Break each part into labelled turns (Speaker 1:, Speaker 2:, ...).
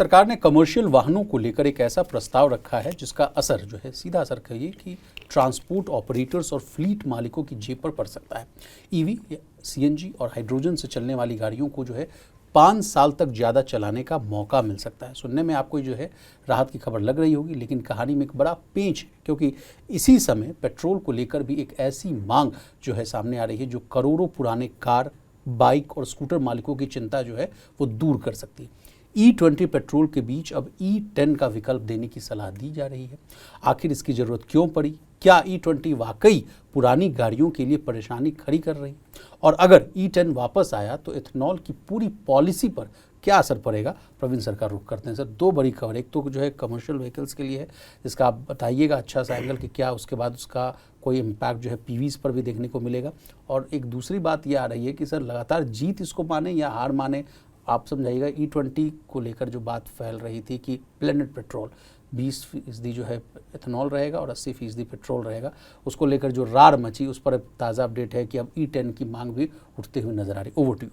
Speaker 1: सरकार ने कमर्शियल वाहनों को लेकर एक ऐसा प्रस्ताव रखा है जिसका असर जो है, सीधा असर कहिए कि ट्रांसपोर्ट ऑपरेटर्स और फ्लीट मालिकों की जेब पर पड़ सकता है। ईवी, सीएनजी और हाइड्रोजन से चलने वाली गाड़ियों को जो है 5 साल तक ज़्यादा चलाने का मौका मिल सकता है। सुनने में आपको जो है राहत की खबर लग रही होगी, लेकिन कहानी में एक बड़ा पेंच है, क्योंकि इसी समय पेट्रोल को लेकर भी एक ऐसी मांग जो है सामने आ रही है जो करोड़ों पुराने कार, बाइक और स्कूटर मालिकों की चिंता जो है वो दूर कर सकती है। E20 पेट्रोल के बीच अब E10 का विकल्प देने की सलाह दी जा रही है। आखिर इसकी ज़रूरत क्यों पड़ी? क्या E20 वाकई पुरानी गाड़ियों के लिए परेशानी खड़ी कर रही? और अगर E10 वापस आया तो इथेनॉल की पूरी पॉलिसी पर क्या असर पड़ेगा? प्रवीण सर का रुख करते हैं। सर, दो बड़ी खबर, एक तो जो है कमर्शियल व्हीकल्स के लिए है, जिसका आप बताइएगा अच्छा सा एंगल कि क्या उसके बाद उसका कोई इम्पैक्ट जो है पीवीज पर भी देखने को मिलेगा। और एक दूसरी बात ये आ रही है कि सर लगातार जीत इसको माने या हार माने, आप समझाइएगा। E20 को लेकर जो बात फैल रही थी कि ब्लेंडेड पेट्रोल 20% जो है इथेनॉल रहेगा और 80% पेट्रोल रहेगा, उसको लेकर जो रार मची, उस पर ताज़ा अपडेट है कि अब E10 की मांग भी उठते हुए नजर आ रही। Over to you.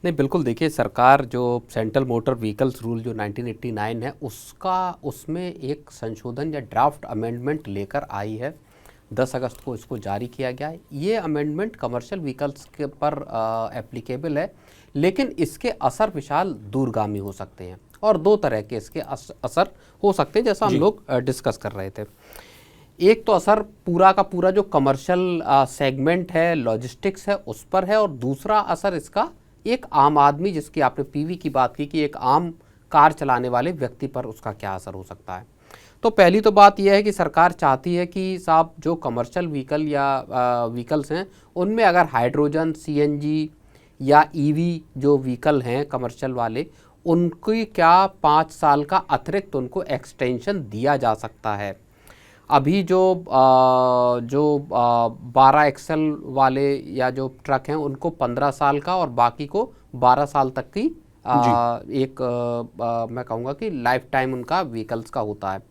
Speaker 2: नहीं, बिल्कुल देखिए, सरकार जो सेंट्रल मोटर व्हीकल्स रूल जो 1989 है उसमें एक संशोधन या ड्राफ्ट अमेंडमेंट लेकर आई है। 10 अगस्त को इसको जारी किया गया है। ये अमेंडमेंट कमर्शियल व्हीकल्स के पर एप्लीकेबल है, लेकिन इसके असर विशाल दूरगामी हो सकते हैं और दो तरह के इसके असर हो सकते हैं, जैसा हम लोग डिस्कस कर रहे थे। एक तो असर पूरा का पूरा जो कमर्शियल सेगमेंट है, लॉजिस्टिक्स है, उस पर है, और दूसरा असर इसका एक आम आदमी, जिसकी आपने पीवी की बात की कि एक आम कार चलाने वाले व्यक्ति पर उसका क्या असर हो सकता है। तो पहली तो बात यह है कि सरकार चाहती है कि साहब जो कमर्शियल व्हीकल या व्हीकल्स हैं उनमें अगर हाइड्रोजन, सीएनजी या ईवी जो व्हीकल हैं कमर्शियल वाले, उनकी क्या 5 साल का अतिरिक्त उनको एक्सटेंशन दिया जा सकता है। अभी जो 12 एक्सल वाले या जो ट्रक हैं उनको 15 साल का और बाकी को 12 साल तक की मैं कहूँगा कि लाइफ टाइम उनका व्हीकल्स का होता है।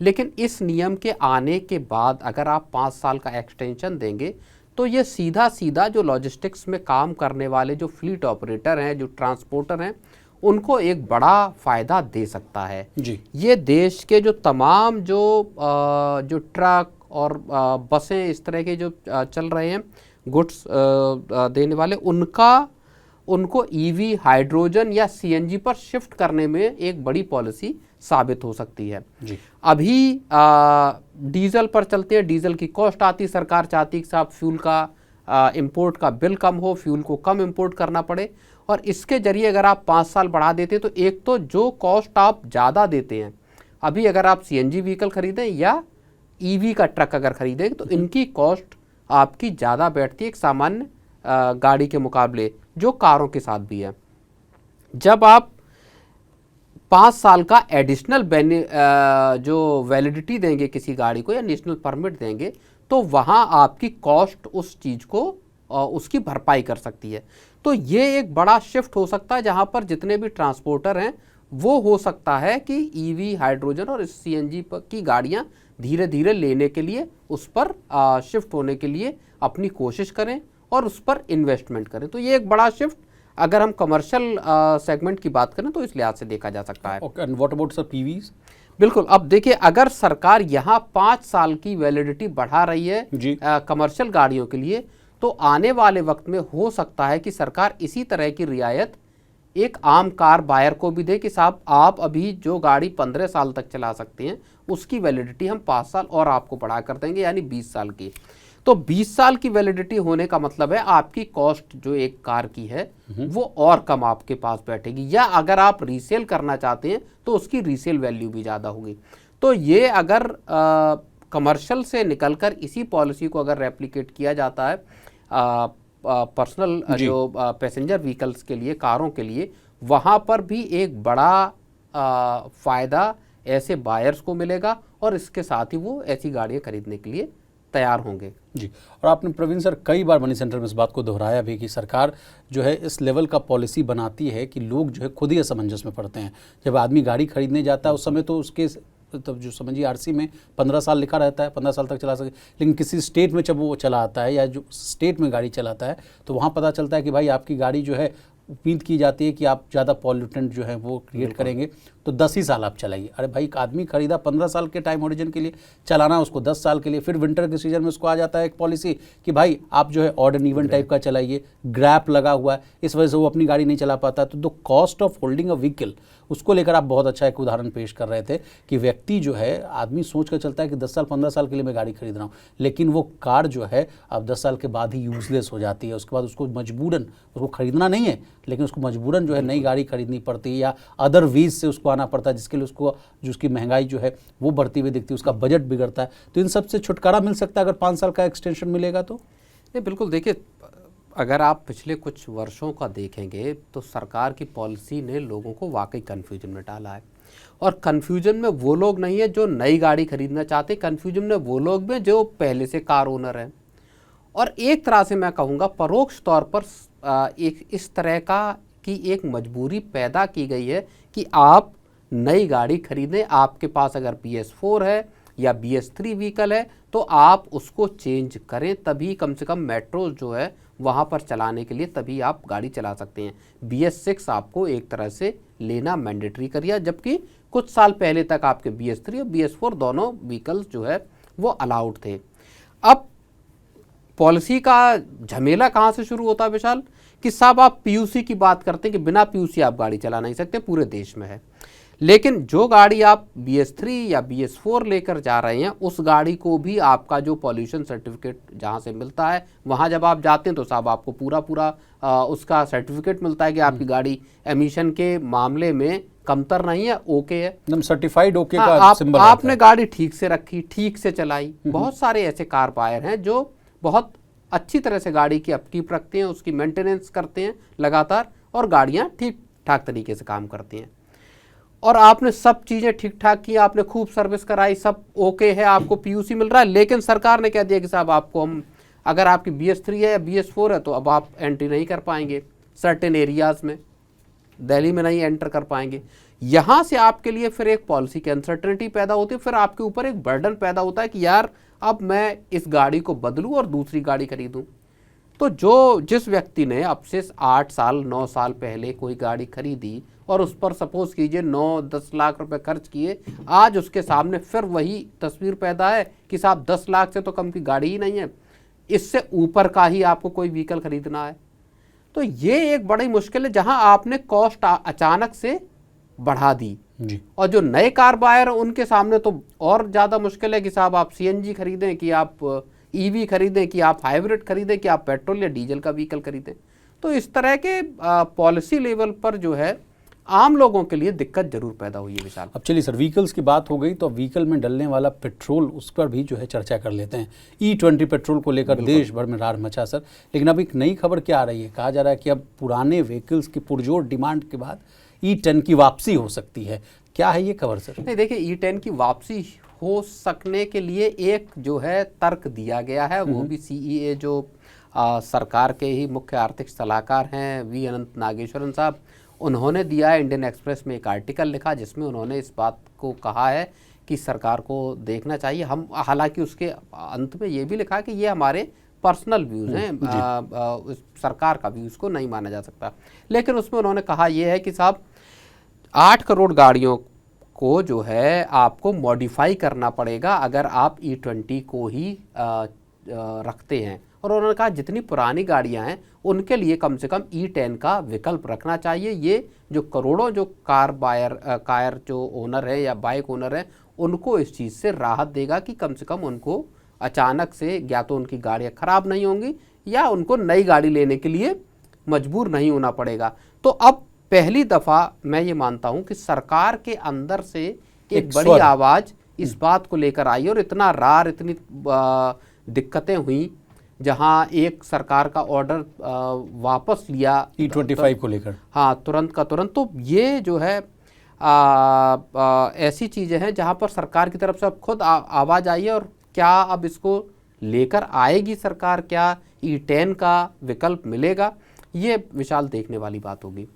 Speaker 2: लेकिन इस नियम के आने के बाद अगर आप 5 साल का एक्सटेंशन देंगे तो ये सीधा सीधा जो लॉजिस्टिक्स में काम करने वाले जो फ्लीट ऑपरेटर हैं, जो ट्रांसपोर्टर हैं, उनको एक बड़ा फ़ायदा दे सकता है जी। ये देश के जो तमाम जो ट्रक और बसें इस तरह के जो चल रहे हैं गुड्स देने वाले, उनको ईवी, हाइड्रोजन या सीएनजी पर शिफ्ट करने में एक बड़ी पॉलिसी साबित हो सकती है जी। अभी डीजल पर चलते हैं, डीजल की कॉस्ट आती, सरकार चाहती है कि साहब फ्यूल का इंपोर्ट का बिल कम हो, फ्यूल को कम इंपोर्ट करना पड़े, और इसके जरिए अगर आप 5 साल बढ़ा देते तो एक तो जो कॉस्ट आप ज़्यादा देते हैं, अभी अगर आप सीएनजी व्हीकल खरीदें या ईवी का ट्रक अगर खरीदें तो इनकी कॉस्ट आपकी ज़्यादा बैठती है एक सामान्य गाड़ी के मुकाबले, जो कारों के साथ भी है। जब आप 5 साल का एडिशनल जो वैलिडिटी देंगे किसी गाड़ी को या नेशनल परमिट देंगे, तो वहाँ आपकी कॉस्ट उस चीज़ को उसकी भरपाई कर सकती है। तो ये एक बड़ा शिफ्ट हो सकता है, जहाँ पर जितने भी ट्रांसपोर्टर हैं वो हो सकता है कि ईवी, हाइड्रोजन और सीएनजी की गाड़ियाँ धीरे धीरे लेने के लिए, उस पर शिफ्ट होने के लिए अपनी कोशिश करें और उस पर इन्वेस्टमेंट करें। तो ये एक बड़ा शिफ्ट अगर हम कमर्शियल सेगमेंट की बात करें तो इस लिहाज से देखा जा सकता है।
Speaker 1: And what about sir PVs?
Speaker 2: बिल्कुल, अब देखिए, अगर सरकार यहाँ 5 साल की वैलिडिटी बढ़ा रही है कमर्शियल गाड़ियों के लिए, तो आने वाले वक्त में हो सकता है कि सरकार इसी तरह की रियायत एक आम कार बायर को भी दे कि साहब आप अभी जो गाड़ी 15 साल तक चला सकते हैं उसकी वैलिडिटी हम 5 साल और आपको बढ़ा कर देंगे, यानी 20 साल की। तो 20 साल की वैलिडिटी होने का मतलब है आपकी कॉस्ट जो एक कार की है वो और कम आपके पास बैठेगी, या अगर आप रीसेल करना चाहते हैं तो उसकी रीसेल वैल्यू भी ज़्यादा होगी। तो ये अगर कमर्शियल से निकलकर इसी पॉलिसी को अगर रेप्लिकेट किया जाता है पर्सनल जो पैसेंजर व्हीकल्स के लिए, कारों के लिए, वहाँ पर भी एक बड़ा फ़ायदा ऐसे बायर्स को मिलेगा और इसके साथ ही वो ऐसी गाड़ियाँ खरीदने के लिए तैयार होंगे
Speaker 1: जी। और आपने प्रवीण सर कई बार मनी सेंटर में इस बात को दोहराया भी कि सरकार जो है इस लेवल का पॉलिसी बनाती है कि लोग जो है खुद ही असमंजस में पड़ते हैं। जब आदमी गाड़ी खरीदने जाता है उस समय तो उसके तब जो समझिए आरसी में 15 साल लिखा रहता है, 15 साल तक चला सके, लेकिन किसी स्टेट में जब वो चला आता है या जो स्टेट में गाड़ी चलाता है तो वहाँ पता चलता है कि भाई आपकी गाड़ी जो है उम्मीद की जाती है कि आप ज़्यादा पॉल्यूटेंट जो है वो क्रिएट करेंगे तो 10 ही साल आप चलाइए। अरे भाई, एक आदमी खरीदा 15 साल के टाइम ओरिजिन के लिए, चलाना उसको 10 साल के लिए। फिर विंटर के सीजन में उसको आ जाता है एक पॉलिसी कि भाई आप जो है ऑड एंड इवन टाइप का चलाइए, ग्रैप लगा हुआ है, इस वजह से वो अपनी गाड़ी नहीं चला पाता। तो the cost of holding a vehicle, उसको लेकर आप बहुत अच्छा एक उदाहरण पेश कर रहे थे कि व्यक्ति जो है, आदमी सोच कर चलता है कि 10 साल 15 साल के लिए मैं गाड़ी खरीद रहा हूँ, लेकिन वो कार जो है अब 10 साल के बाद ही यूजलेस हो जाती है। उसके बाद उसको मजबूरन, उसको खरीदना नहीं है लेकिन उसको मजबूरन जो है नई गाड़ी खरीदनी पड़ती है या अदर वीज से उसको आना पड़ता है, जिसके लिए उसको जो उसकी महंगाई जो है वो बढ़ती हुई दिखती है, उसका बजट बिगड़ता है। तो इन सब से छुटकारा मिल सकता है अगर 5 साल का एक्सटेंशन मिलेगा तो।
Speaker 2: नहीं, बिल्कुल। देखिए, अगर आप पिछले कुछ वर्षों का देखेंगे तो सरकार की पॉलिसी ने लोगों को वाकई कन्फ्यूजन में डाला है। और कन्फ्यूजन में वो लोग नहीं है जो नई गाड़ी खरीदना चाहते, कन्फ्यूजन में वो लोग भी जो पहले से कार ओनर हैं। और एक तरह से मैं कहूँगा परोक्ष तौर पर एक इस तरह की एक मजबूरी पैदा की गई है कि आप नई गाड़ी खरीदें। आपके पास अगर BS4 है या BS3 व्हीकल है तो आप उसको चेंज करें, तभी कम से कम मेट्रो जो है वहाँ पर चलाने के लिए तभी आप गाड़ी चला सकते हैं। BS6 आपको एक तरह से लेना मैंडेटरी कर दिया, जबकि कुछ साल पहले तक आपके BS3 और BS4 दोनों व्हीकल्स जो है वो अलाउड थे। अब पॉलिसी का झमेला कहाँ से शुरू होता है विशाल, कि साहब आप PUC की बात करते हैं कि बिना PUC आप गाड़ी चला नहीं सकते, पूरे देश में है। लेकिन जो गाड़ी आप BS3 या BS4 लेकर जा रहे हैं, उस गाड़ी को भी आपका जो पॉल्यूशन सर्टिफिकेट जहाँ से मिलता है, वहाँ जब आप जाते हैं तो साहब आपको पूरा उसका सर्टिफिकेट मिलता है कि आपकी गाड़ी एमिशन के मामले में कमतर नहीं है, ओके है,
Speaker 1: एकदम सर्टिफाइड ओके
Speaker 2: हाँ,
Speaker 1: का सिंबल रहता है।
Speaker 2: आपने गाड़ी ठीक से रखी, ठीक से चलाई। बहुत सारे ऐसे कार बायर हैं जो बहुत अच्छी तरह से गाड़ी की अपकीप रखते हैं, उसकी मेंटेनेंस करते हैं लगातार, और गाड़ियाँ ठीक ठाक तरीके से काम करती हैं। और आपने सब चीज़ें ठीक ठाक की, आपने खूब सर्विस कराई, सब ओके है, आपको PUC मिल रहा है, लेकिन सरकार ने कह दिया कि साहब आपको हम, अगर आपकी BS3 है या BS4 है तो अब आप एंट्री नहीं कर पाएंगे सर्टेन एरियाज़ में, दिल्ली में नहीं एंटर कर पाएंगे। यहाँ से आपके लिए फिर एक पॉलिसी की अनसर्टेनिटी पैदा होती है, फिर आपके ऊपर एक बर्डन पैदा होता है कि यार अब मैं इस गाड़ी को बदलूँ और दूसरी गाड़ी खरीदूँ। तो जिस व्यक्ति ने अब से 8 साल 9 साल पहले कोई गाड़ी खरीदी और उस पर सपोज कीजिए 9-10 लाख रुपए खर्च किए, आज उसके सामने फिर वही तस्वीर पैदा है कि साहब 10 लाख से तो कम की गाड़ी ही नहीं है, इससे ऊपर का ही आपको कोई व्हीकल खरीदना है। तो ये एक बड़ी मुश्किल है जहां आपने कॉस्ट अचानक से बढ़ा दी
Speaker 1: जी।
Speaker 2: और जो नए कार बायर हैं उनके सामने तो और ज़्यादा मुश्किल है कि साहब आप CNG खरीदें कि आप EV खरीदें कि आप हाइब्रिड खरीदें कि आप पेट्रोल या डीजल का व्हीकल खरीदें। तो इस तरह के पॉलिसी लेवल पर जो है आम लोगों के लिए दिक्कत जरूर पैदा हुई है विशाल।
Speaker 1: अब चलिए सर, व्हीकल्स की बात हो गई तो व्हीकल में डलने वाला पेट्रोल, उस पर भी जो है चर्चा कर लेते हैं। E20 पेट्रोल को लेकर देश भर में रार मचा सर, लेकिन अब एक नई खबर क्या आ रही है, कहा जा रहा है कि अब पुराने व्हीकल्स की पुरजोर डिमांड के बाद E10 की वापसी हो सकती है। क्या है ये खबर सर?
Speaker 2: नहीं, देखिए, E10 की वापसी हो सकने के लिए एक जो है तर्क दिया गया है, वो भी CEA जो सरकार के ही मुख्य आर्थिक सलाहकार हैं V अनंत नागेश्वरन साहब, उन्होंने दिया है। इंडियन एक्सप्रेस में एक आर्टिकल लिखा जिसमें उन्होंने इस बात को कहा है कि सरकार को देखना चाहिए। हम हालांकि उसके अंत में ये भी लिखा कि ये हमारे पर्सनल व्यूज़ हैं, सरकार का व्यूज़ को नहीं माना जा सकता। लेकिन उसमें उन्होंने कहा ये है कि साहब 8 करोड़ गाड़ियों को जो है आपको मॉडिफाई करना पड़ेगा अगर आप E20 को ही रखते हैं। और उन्होंने कहा जितनी पुरानी गाड़ियां हैं उनके लिए कम से कम E10 का विकल्प रखना चाहिए। ये जो करोड़ों जो कार जो ओनर है या बाइक ओनर है, उनको इस चीज़ से राहत देगा कि कम से कम उनको अचानक से या तो उनकी गाड़ियाँ ख़राब नहीं होंगी या उनको नई गाड़ी लेने के लिए मजबूर नहीं होना पड़ेगा। तो अब पहली दफ़ा मैं ये मानता हूँ कि सरकार के अंदर से एक बड़ी आवाज़ इस बात को लेकर आई और इतना रार, इतनी दिक्कतें हुई जहां एक सरकार का ऑर्डर वापस लिया
Speaker 1: E25 को लेकर,
Speaker 2: हाँ, तुरंत का तुरंत। तो ये जो है ऐसी चीज़ें हैं जहां पर सरकार की तरफ से अब खुद आवाज़ आई है। और क्या अब इसको लेकर आएगी सरकार, क्या E10 का विकल्प मिलेगा, ये विशाल देखने वाली बात होगी।